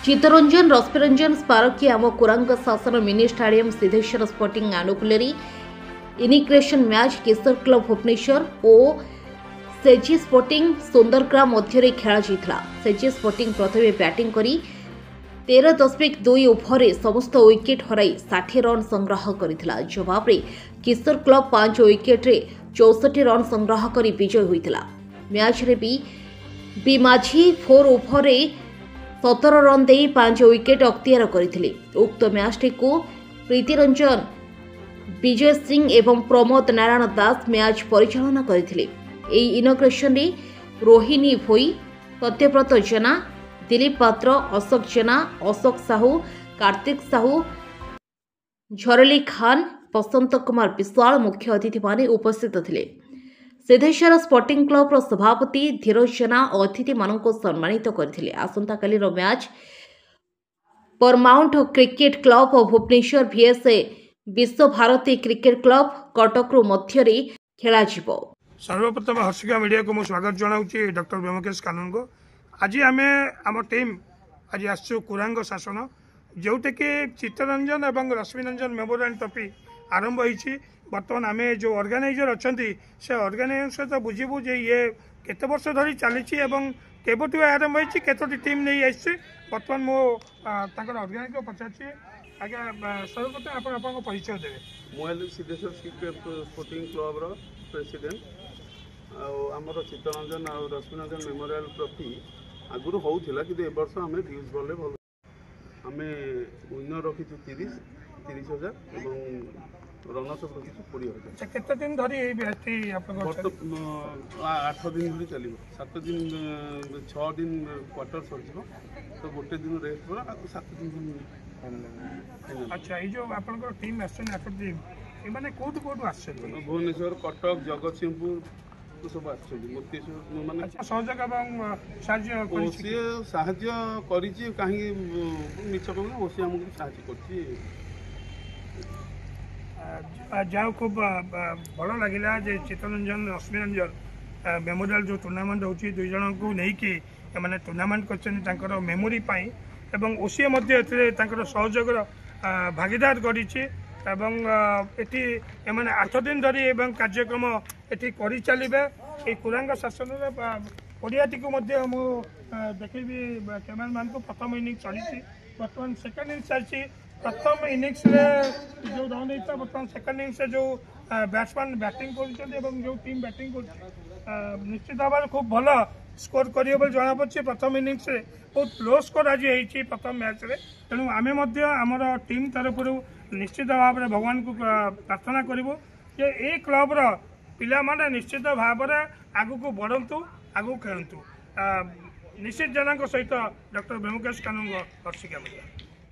चित्तरंजन रश्मिरंजन स्पारकी आम कुरांग शासन मिनी स्टाडियम सिद्धेश्वर स्पोर्टिंग आनुकूल्य इनिग्रेशन मैच किशोर क्लब भुवनेश्वर और सेजी स्पोर्टिंग सुंदरग्राम मध्य खेल जाता। सेजी स्पोर्टिंग प्रथम बैटिंग करी 13.2 ओभर समस्त विकेट हराई 60 रन संग्रह करथिला। जवाब रे किशोर क्लब 5 विकेट रे 64 रन संग्रह करी विजय होइतिला। मैच रे बी माझी 4 ओभर 17 रन दे 5 विकेट अख्तियार करथिले। उक्त मैच को प्रीतिरंजन विजय सिंह एवं प्रमोद नारायण दास मैच परिचालना करथिले। एई इनोग्रेशन रे रोहिणी भोई, सत्यव्रत जेना, दिलीप पात्र, अशोक जेना, अशोक साहू, कार्तिक साहू, झरली खान, बसंत कुमार विश्वाल मुख्य अतिथि माने उपस्थित थिले। सिद्धेश्वर स्पोर्टिंग क्लब सभापति धीरज जेना अतिथि मानक सम्मानित करथिले। आसंता काली रो match paramount cricket club Bhubaneswar VS Vishwa Bharati cricket club Cuttack मध्य खेला जिवो। सर्वप्रथम हर्षिका मीडिया को मुझे स्वागत जनाऊँगी डॉक्टर व्योमकेश कानून को। आज आम आम टीम आज आसु कुरांग शासन जोटे कि चित्तरंजन एवं रश्मिरंजन मेमोरियल ट्रॉफी आरंभ होती। बर्तमान आम जो ऑर्गेनाइजर अच्छा से ऑर्गेनाइजर सहित बुझीबू जे ये केते वर्ष धरी चली केबठू आरंभ होती केतोटी टीम नहीं आसी। बर्तमान मो ऑर्गेनाइजर को पचार आज्ञा सर्वप्रथम आप परिचय देवे। मुझे सिद्धेश्वर स्पोर्टिंग क्लब प्रेसिडेंट आमर चित्तरंजन और रश्मिरंजन मेमोरियल ट्रॉफी आगुरी होता कि वर्ष आम ड्यूज बल्ले भल आम विनर रखी 30,000 रनर्स रखी 20,000। केते दिन धरी 8 दिन धरी चलो 7 दिन 6 दिन क्वार्टर सर तो गोटे दिन रेस्ट पर 7 दिन। अच्छा ये जो आप टीम आसने 8 दिन मैंने कौट कौट आस भुवनेश्वर, कटक, जगतसिंहपुर सब आस माने सहयोग साहाଯ୍ୟ କରିଛି କାହିଁକି ମିଛ କହିବି ଓସି ଆମକୁ ସାହାଯ୍ୟ କରିଛି। ଯାହା खूब ଭଲ ଲାଗିଲା ଯେ ଚିତ୍ତରଞ୍ଜନ ରଶ୍ମିରଞ୍ଜନ मेमोरियल जो टूर्नामेंट होची दुई जन को लेकिन एमाने टूर्नामेंट कर मेमोरी पाई एवं ओसीए मध्य सहयोग भागीदार करिछि एवं एटी एमाने 8 दिन धरी एवं कार्यक्रम एटी करि चलिबे। ए कुरांग शासन पड़ियाटी को देखी कैमरामैन को प्रथम इनिंग चली बर्तमान सेकेंड इनिंग चलती। प्रथम इनिंग्स जो रन होता बर्तमान सेकेंड इनिंग्स जो बैट्समैन बैटिंग कर जो टीम बैटिंग कर निश्चित भाव में खूब भल स्कोर करेंगे जना पड़ी। प्रथम इनिंग्स बहुत लो स्कोर आज होती प्रथम मैच रे। तेणु आम आमर टीम तरफ निश्चित भाव में भगवान को प्रार्थना करूँ जे ये क्लब्र पिला माने निश्चित भाव में आगू को बढ़ंतु आगू खेलतु। निश्चित जना सहित डॉक्टर व्योमकेश कानून हर्षिका मीडिया।